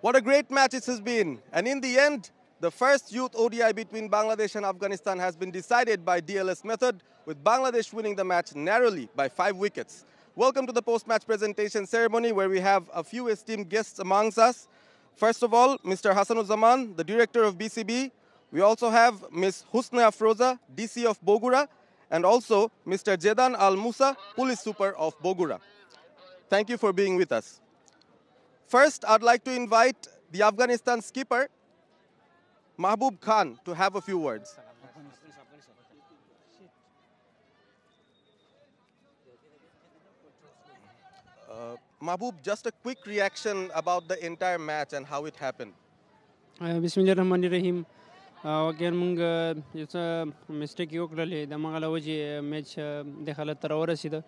What a great match it has been. And in the end, the first youth ODI between Bangladesh and Afghanistan has been decided by DLS method, with Bangladesh winning the match narrowly by 5 wickets. Welcome to the post-match presentation ceremony, where we have a few esteemed guests amongst us. First of all, Mr. Hassanuzzaman, the director of BCB. We also have Ms. Husna Afroza, DC of Bogura, and also Mr. Jedan Al Musa, police super of Bogura. Thank you for being with us. First, I'd like to invite the Afghanistan skipper, Mahbub Khan, to have a few words. Mahbub, just a quick reaction about the entire match and how it happened. Bismillahirrahmanirrahim. Again, it's a mistake. You clearly the Mangalawaji match dekhala tarawara sida.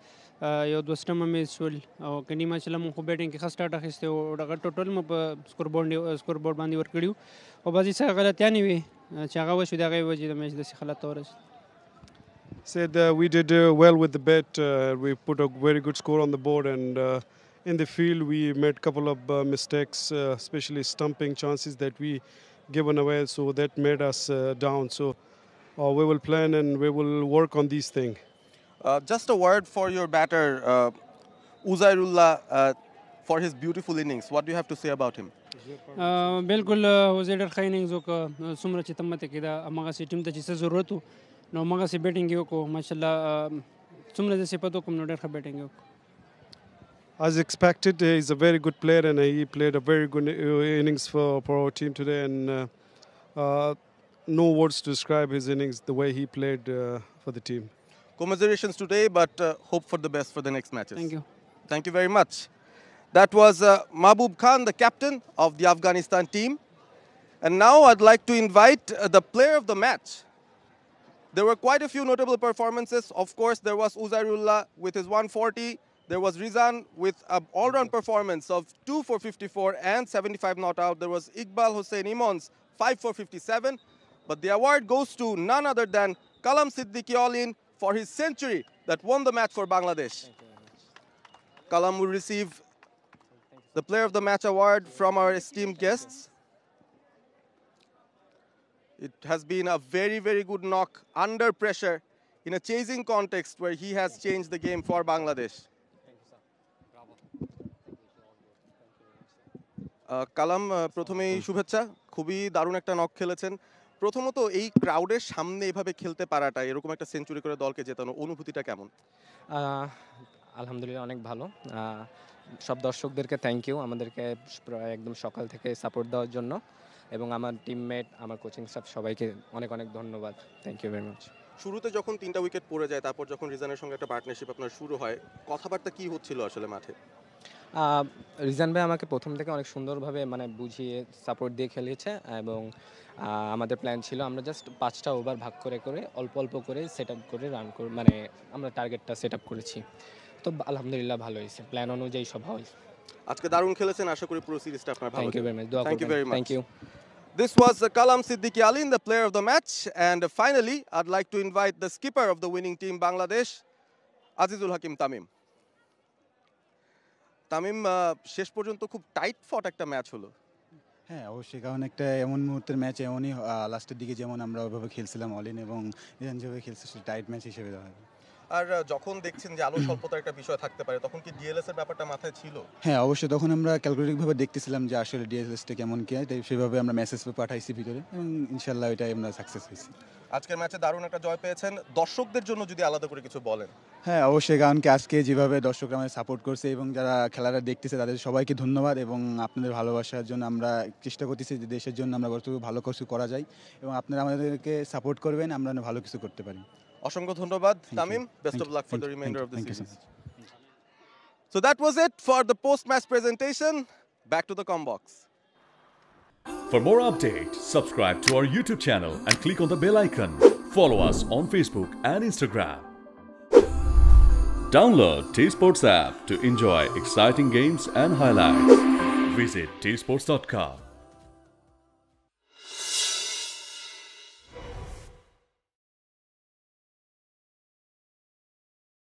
You dostama match will. Kani match la mo batting ke khas start akhiste. Oda total mo scoreboard bandi work kadiu. Obazi sa galat yani we. Chagawa shuda gai waji the match the khala tarawara. Said we did well with the bet. We put a very good score on the board, and in the field we made a couple of mistakes, especially stumping chances that we given away. So that made us down. So we will plan and we will work on these things. Just a word for your batter, Uzairullah, for his beautiful innings. What do you have to say about him? बिल्कुल उजेडर खाइनिंग जो का सुमरा चितम्मत के दा अमागा से team तची से जरूरत हो न अमागा से बैटिंग यो को माशाल्लाह सुमरा जैसे पतो कम नोडर खा batting yo As expected, he's a very good player, and he played a very good innings for our team today. And no words to describe his innings, the way he played for the team. Commiserations today, but hope for the best for the next matches. Thank you. Thank you very much. That was Mahbub Khan, the captain of the Afghanistan team. And now I'd like to invite the player of the match. There were quite a few notable performances. Of course, there was Uzairullah with his 140. There was Rizan with an all-round performance of 2 for 54 and 75 not out. There was Iqbal Hussain Imons, 5 for 57. But the award goes to none other than Kalam Siddiqui All-In for his century that won the match for Bangladesh. Kalam will receive the Player of the Match award from our esteemed guests. It has been a very, very good knock under pressure in a chasing context where he has changed the game for Bangladesh. কালাম প্রথমেই শুভেচ্ছা, খুবই দারুণ একটা knock খেলেছেন। প্রথমত এই ক্রাউডের সামনে এভাবে খেলতে পারাটা, এরকম একটা সেঞ্চুরি করে দলকে জেতানো, অনুভূতিটা কেমন? আলহামদুলিল্লাহ অনেক ভালো। সব দর্শকদেরকে থ্যাংক ইউ আমাদেরকে একদম সকাল থেকে সাপোর্ট দেওয়ার জন্য, এবং আমার টিমমেট, আমার কোচিং স্টাফ সবাইকে অনেক অনেক ধন্যবাদ। Thank you very much. শুরুতে যখন 3টা উইকেট পড়ে যায়, তারপর যখন রিজানের সঙ্গে একটা পার্টনারশিপ আপনার শুরু হয়, কথাবার্তা কি হচ্ছিল আসলে মাঠে? রিজান ভাই আমাকে প্রথম থেকে অনেক সুন্দরভাবে বুঝিয়ে সাপোর্ট দিয়ে খেলিয়েছে, এবং আমাদের প্ল্যান ছিল আমরা জাস্ট 5টা ওভার ভাগ করে করে অল্প অল্প করে সেট আপ করে রান করে আমরা টার্গেটটা সেট আপ করেছি। তো আলহামদুলিল্লাহ ভালো হয়েছে, প্ল্যান অনুযায়ী সব হয়েছে। আজকে দারুণ খেলেছেন, আশা করি পুরো সিরিজটা আপনার ভালো। Thank you very much. Thank you very much. Thank you. This was Kalam Siddiqui All-In, the player of the match. And finally, I'd like to invite the skipper of the winning team, Bangladesh, Azizul Hakim Tamim. Tamim, শেষ পর্যন্ত খুব tight ফট একটা match হলো। হ্যাঁ অবশ্যই, কারণ একটা এমন মুহূর্তের ম্যাচ, এমনই লাস্টের দিকে যেমন আমরা ওইভাবে খেলছিলাম অল-ইন, এবং যেভাবে খেলছে সেটা টাইট ম্যাচ হিসেবে দেওয়া হবে। আর যখন দেখছেন যে আলো স্বল্পতার একটা বিষয় থাকতে পারে, তখন কি ডিএলএস এর ব্যাপারটা মাথায় ছিল? হ্যাঁ অবশ্যই, তখন আমরা ক্যালকুলেটিভভাবে দেখতেছিলাম যে আসলে ডিএলএসটা কেমন কি, তাই সেভাবে আমরা মেসেজ পাঠাইছি ভিতরে, এবং ইনশাল্লাহ এটাই আমরা সাকসেস হয়েছি। আজকের ম্যাচে দারুণ একটা জয় পেয়েছেন। দর্শকদের জন্য যদি আলাদা করে কিছু বলেন। হ্যাঁ অবশ্যই, কারণ কি আজকে যেভাবে দর্শকরা আমাদের সাপোর্ট করছে এবং যারা খেলাটা দেখতেছে তাদের সবাইকে ধন্যবাদ, এবং আপনাদের ভালোবাসার জন্য আমরা চেষ্টা করতেছি যে দেশের জন্য আমরা যতটুকু ভালো কিছু করা যায়, এবং আপনারা আমাদেরকে সাপোর্ট করবেন, আমরা ভালো কিছু করতে পারি। অসংখ্য ধন্যবাদ Tamim. Best of luck for the reminder of the series. So that was it for the post-match presentation. Back to the Combox. For more updates, subscribe to our YouTube channel and click on the bell icon. Follow us on Facebook and Instagram. Download T-Sports app to enjoy exciting games and highlights. Visit tsports.com.